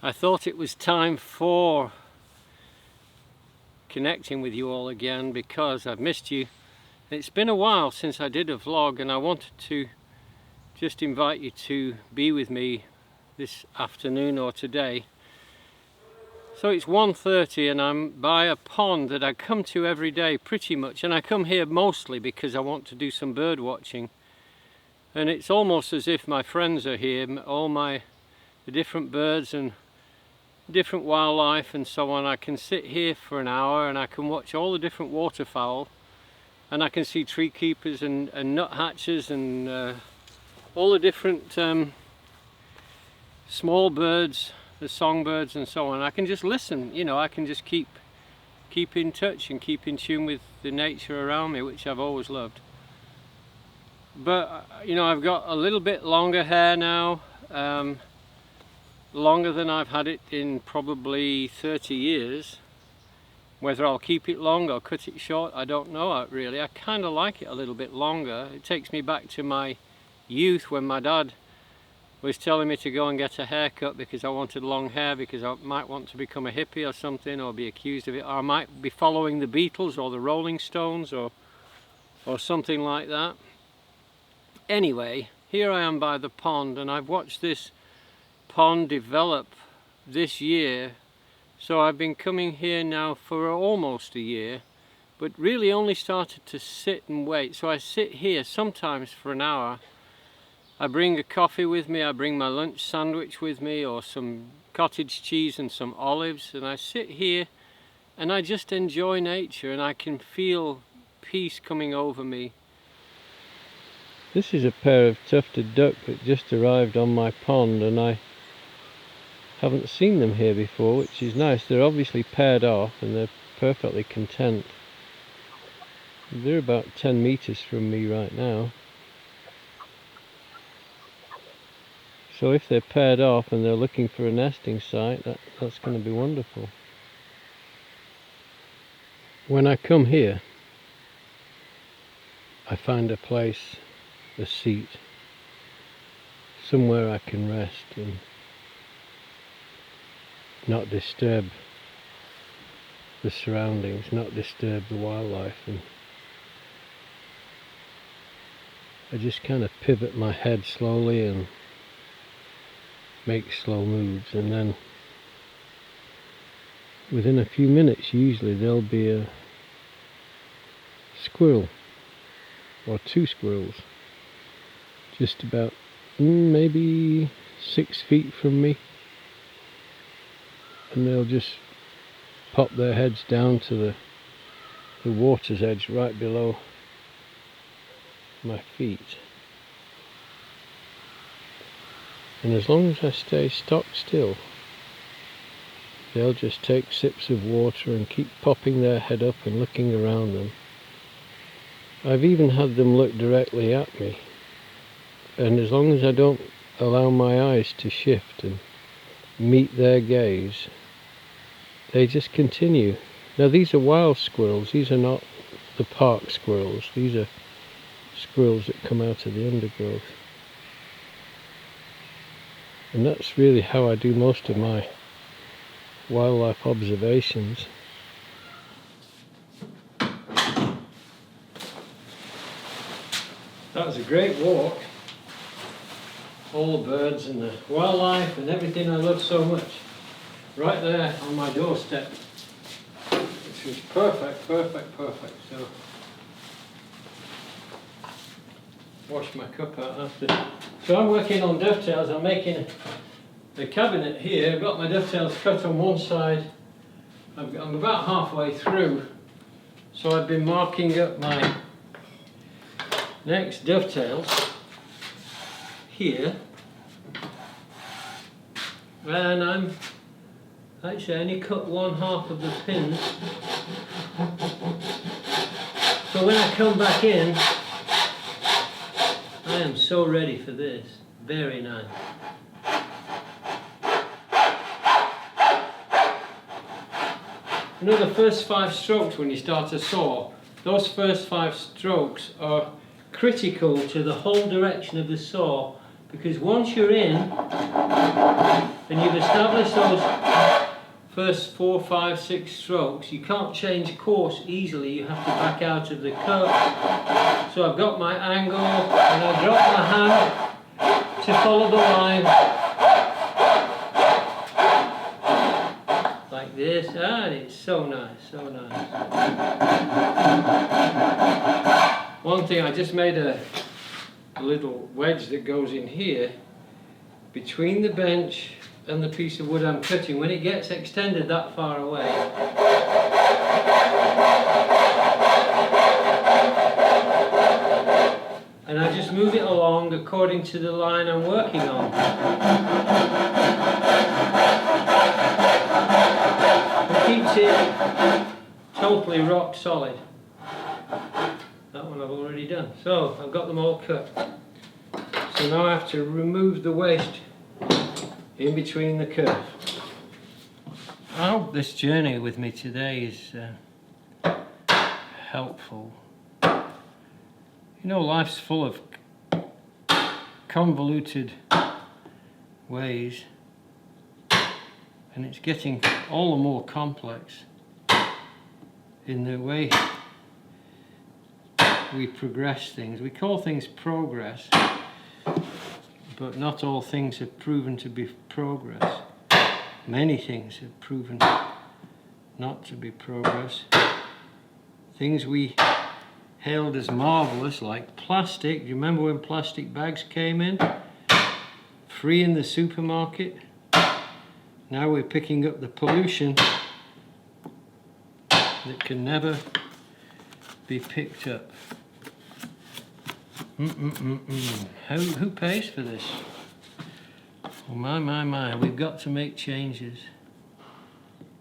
I thought it was time for connecting with you all again because I've missed you. It's been a while since I did a vlog, and I wanted to just invite you to be with me this afternoon or today. So it's 1:30 and I'm by a pond that I come to every day pretty much, and I come here mostly because I want to do some bird watching. And it's almost as if my friends are here, all the different birds and different wildlife and so on. I can sit here for an hour and I can watch all the different waterfowl, and I can see tree keepers and nuthatches and all the different small birds, the songbirds and so on. I can just listen, you know, I can just keep in touch and keep in tune with the nature around me, which I've always loved. But you know, I've got a little bit longer hair now, longer than I've had it in probably 30 years. Whether I'll keep it long or cut it short, I don't know really. I kind of like it a little bit longer. It takes me back to my youth when my dad was telling me to go and get a haircut because I wanted long hair, because I might want to become a hippie or something, or be accused of it, or I might be following the Beatles or the Rolling Stones or something like that. Anyway, here I am by the pond, and I've watched this pond develop this year. So I've been coming here now for almost a year, but really only started to sit and wait. So I sit here sometimes for an hour. I bring a coffee with me, I bring my lunch sandwich with me, or some cottage cheese and some olives, and I sit here and I just enjoy nature, and I can feel peace coming over me. This is a pair of tufted duck that just arrived on my pond, and I haven't seen them here before, which is nice. They're obviously paired off and they're perfectly content. They're about 10 meters from me right now. So if they're paired off and they're looking for a nesting site, that's going to be wonderful. When I come here, I find a place, a seat, somewhere I can rest and not disturb the surroundings, not disturb the wildlife, and I just kind of pivot my head slowly and make slow moves, and then within a few minutes usually there'll be a squirrel or two squirrels just about maybe 6 feet from me. And they'll just pop their heads down to the water's edge right below my feet. And as long as I stay stock still, they'll just take sips of water and keep popping their head up and looking around them. I've even had them look directly at me, and as long as I don't allow my eyes to shift and meet their gaze, they just continue. Now these are wild squirrels, these are not the park squirrels, these are squirrels that come out of the undergrowth. And that's really how I do most of my wildlife observations. That was a great walk. All the birds and the wildlife and everything I love so much, right there on my doorstep, which was perfect. So wash my cup out after. So I'm working on dovetails. I'm making the cabinet here. I've got my dovetails cut on one side. I'm about halfway through, so I've been marking up my next dovetails here, and I'm actually only cut 1/2 of the pins, so when I come back in I am so ready for this. Very nice. You know, the first 5 strokes when you start a saw, those first 5 strokes are critical to the whole direction of the saw, because once you're in, and you've established those first 4, 5, 6 strokes, you can't change course easily, you have to back out of the cut. So I've got my angle and I drop my hand to follow the line like this, and it's so nice, so nice. One thing, I just made a little wedge that goes in here between the bench and the piece of wood I'm cutting. When it gets extended that far away, and I just move it along according to the line I'm working on. It keeps it totally rock solid. That one I've already done. So I've got them all cut. So now I have to remove the waste in between the curve. I hope this journey with me today is helpful. You know, life's full of convoluted ways, and it's getting all the more complex in the way we progress things. We call things progress, but not all things have proven to be progress. Many things have proven not to be progress. Things we hailed as marvellous, like plastic. Do you remember when plastic bags came in? Free in the supermarket. Now we're picking up the pollution that can never be picked up. Who pays for this? Oh my, we've got to make changes.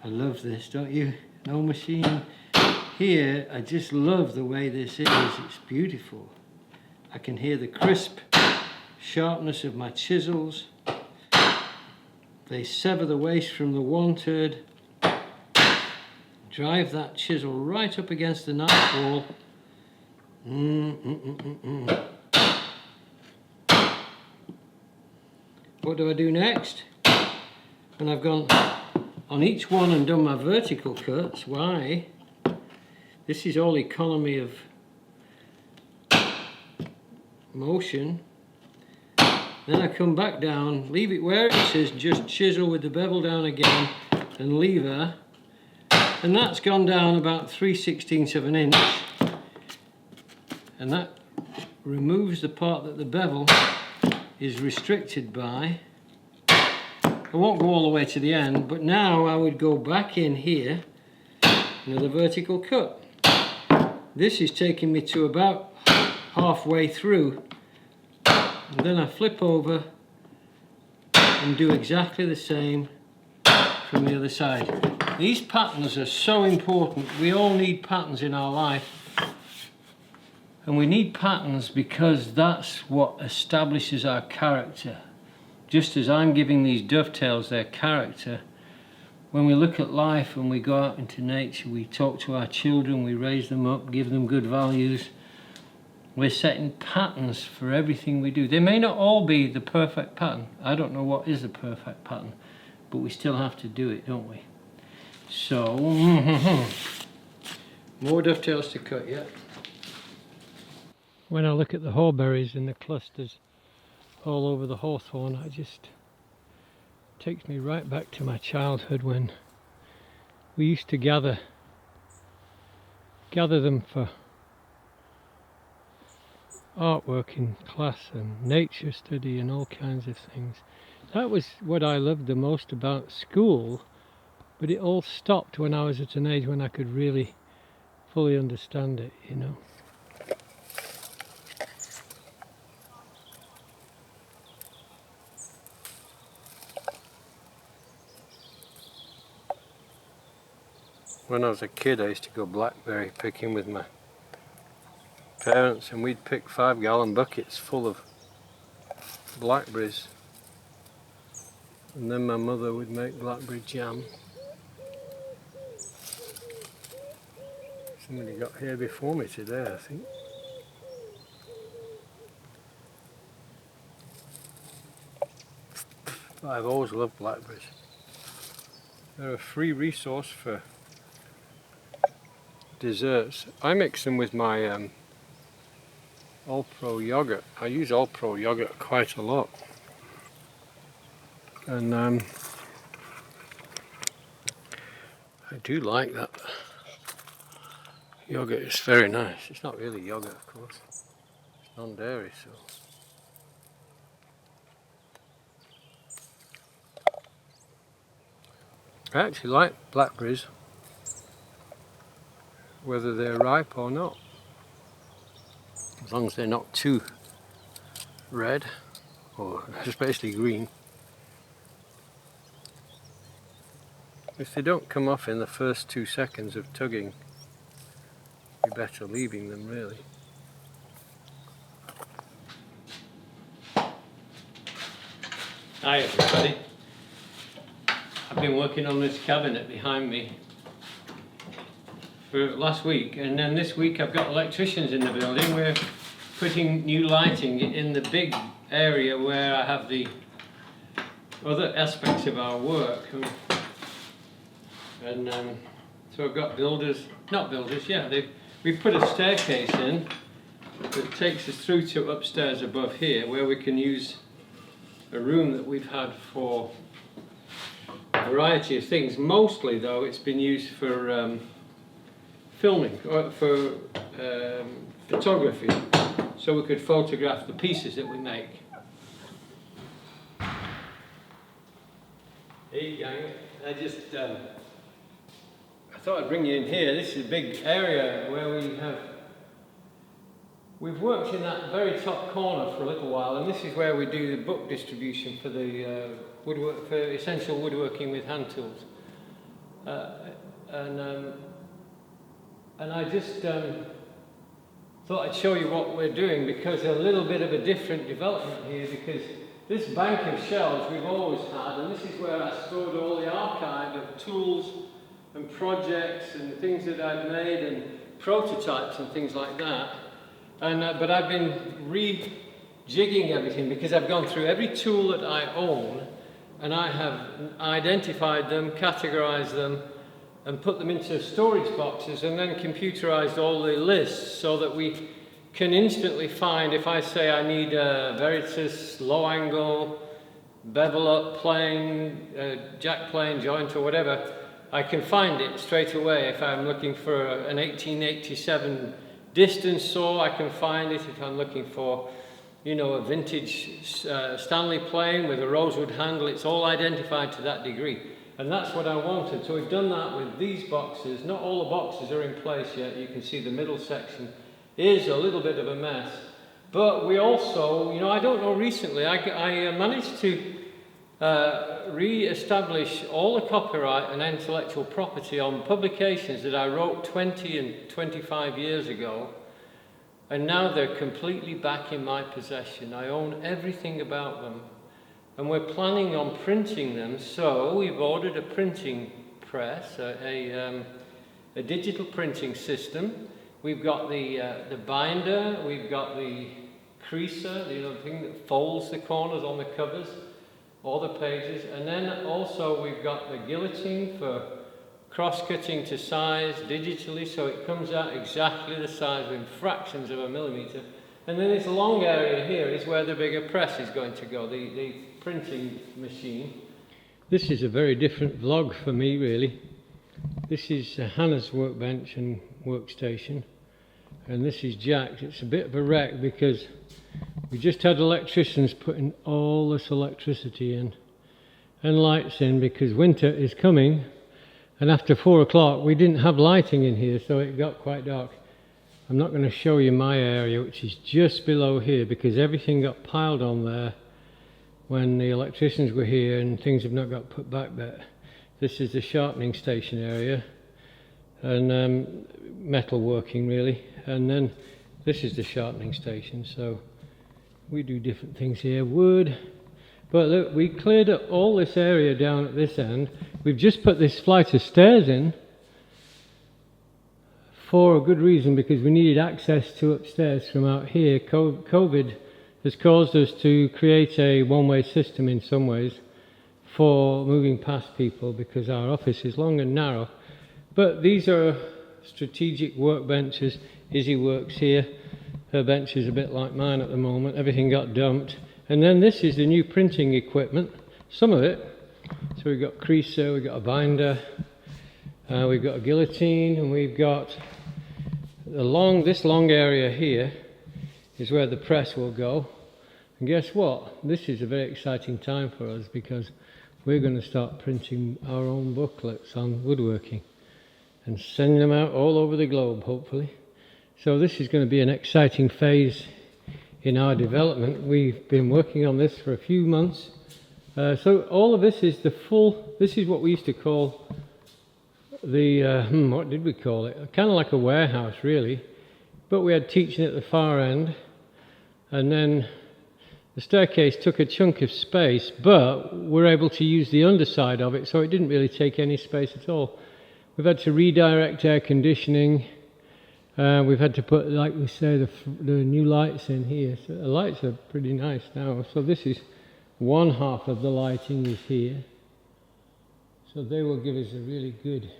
I love this, don't you? No machine here. I just love the way this is. It's beautiful. I can hear the crisp sharpness of my chisels. They sever the waste from the wanted. Drive that chisel right up against the knife wall. What do I do next? When I've gone on each one and done my vertical cuts, why? This is all economy of motion. Then I come back down, leave it where it says, just chisel with the bevel down again and lever. And that's gone down about 3/16 of an inch. And that removes the part that the bevel is restricted by. I won't go all the way to the end, but now I would go back in here, another vertical cut. This is taking me to about halfway through, and then I flip over and do exactly the same from the other side. These patterns are so important. We all need patterns in our life. And we need patterns because that's what establishes our character. Just as I'm giving these dovetails their character, when we look at life and we go out into nature, we talk to our children, we raise them up, give them good values. We're setting patterns for everything we do. They may not all be the perfect pattern. I don't know what is the perfect pattern, but we still have to do it, don't we? So, more dovetails to cut yet. When I look at the haulberries in the clusters all over the hawthorn, it just takes me right back to my childhood when we used to gather them for artwork in class and nature study and all kinds of things. That was what I loved the most about school, but it all stopped when I was at an age when I could really fully understand it, you know. When I was a kid, I used to go blackberry picking with my parents, and we'd pick 5-gallon buckets full of blackberries, and then my mother would make blackberry jam. Somebody got here before me today, I think. But I've always loved blackberries. They're a free resource for desserts. I mix them with my all-pro yogurt. I use all-pro yogurt quite a lot. And I do like that. Yogurt is very nice. It's not really yogurt, of course. It's non-dairy, so. I actually like blackberries, whether they're ripe or not, as long as they're not too red, or especially green. If they don't come off in the first 2 seconds of tugging, you're better leaving them, really. Hi everybody. I've been working on this cabinet behind me for last week, and then this week I've got electricians in the building. We're putting new lighting in the big area where I have the other aspects of our work. And so I've got we've put a staircase in that takes us through to upstairs above here, where we can use a room that we've had for a variety of things. Mostly though it's been used for filming, or for photography, so we could photograph the pieces that we make. Hey gang, I thought I'd bring you in here. This is a big area where we've worked in that very top corner for a little while, and this is where we do the book distribution for the for essential woodworking with hand tools. And I just thought I'd show you what we're doing, because a little bit of a different development here, because this bank of shelves we've always had, and this is where I stored all the archive of tools and projects and things that I've made and prototypes and things like that. And but I've been rejigging everything, because I've gone through every tool that I own, and I have identified them, categorized them, and put them into storage boxes, and then computerized all the lists so that we can instantly find, if I say I need a Veritas low angle, bevel up plane, jack plane joint or whatever, I can find it straight away. If I'm looking for an 1887 distance saw, I can find it. If I'm looking for, you know, a vintage Stanley plane with a rosewood handle, it's all identified to that degree. And that's what I wanted. So we've done that with these boxes. Not all the boxes are in place yet. You can see the middle section is a little bit of a mess. But we also, you know, I don't know, recently I managed to re-establish all the copyright and intellectual property on publications that I wrote 20 and 25 years ago, and now they're completely back in my possession. I own everything about them, and we're planning on printing them. So we've ordered a printing press, a digital printing system. We've got the binder, we've got the creaser, the thing that folds the corners on the covers, all the pages, and then also we've got the guillotine for cross-cutting to size digitally, so it comes out exactly the size within fractions of a millimetre. And then this long area here is where the bigger press is going to go, the printing machine. This is a very different vlog for me, really. This is Hannah's workbench and workstation, and this is Jack's. It's a bit of a wreck because we just had electricians putting all this electricity in and lights in, because winter is coming, and after 4 o'clock we didn't have lighting in here, so it got quite dark. I'm not going to show you my area, which is just below here, because everything got piled on there when the electricians were here, and things have not got put back there. This is the sharpening station area, and metal working really, and then this is the sharpening station. So we do different things here, wood. But look, we cleared up all this area down at this end. We've just put this flight of stairs in for a good reason, because we needed access to upstairs from out here. COVID has caused us to create a one-way system in some ways, for moving past people because our office is long and narrow. But these are strategic workbenches. Izzy works here. Her bench is a bit like mine at the moment. Everything got dumped. And then this is the new printing equipment, some of it. So we've got creaser, we've got a binder, we've got a guillotine, and we've got this long area here is where the press will go. And guess what? This is a very exciting time for us because we're going to start printing our own booklets on woodworking and sending them out all over the globe, hopefully. So this is going to be an exciting phase in our development. We've been working on this for a few months. So all of this is this is what we used to call what did we call it? Kind of like a warehouse, really. But we had teaching at the far end. And then the staircase took a chunk of space, but we're able to use the underside of it, so it didn't really take any space at all. We've had to redirect air conditioning. We've had to put, like we say, the new lights in here. So the lights are pretty nice now. So this is one half of the lighting is here. So they will give us a really good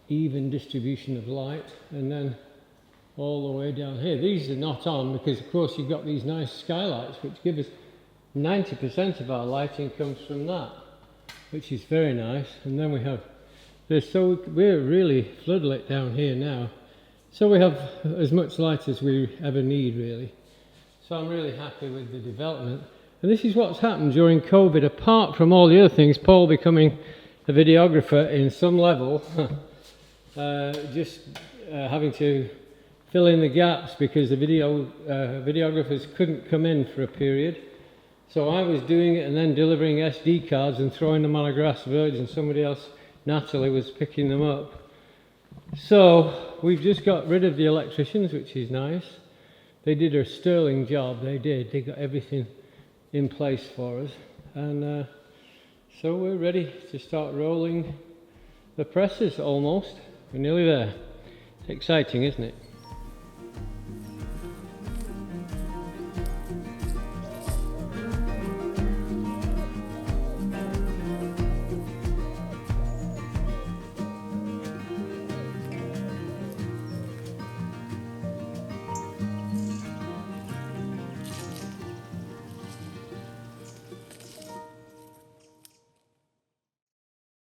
even distribution of light. And then all the way down here. These are not on because, of course, you've got these nice skylights which give us 90% of our lighting comes from that, which is very nice. And then we have this, so we're really floodlit down here now. So we have as much light as we ever need, really. So I'm really happy with the development. And this is what's happened during COVID, apart from all the other things, Paul becoming a videographer in some level, having to fill in the gaps because the videographers couldn't come in for a period. So I was doing it and then delivering SD cards and throwing them on a grass verge, and somebody else, Natalie, was picking them up. So we've just got rid of the electricians, which is nice. They did a sterling job, they got everything in place for us. And so we're ready to start rolling the presses almost. We're nearly there. It's exciting, isn't it?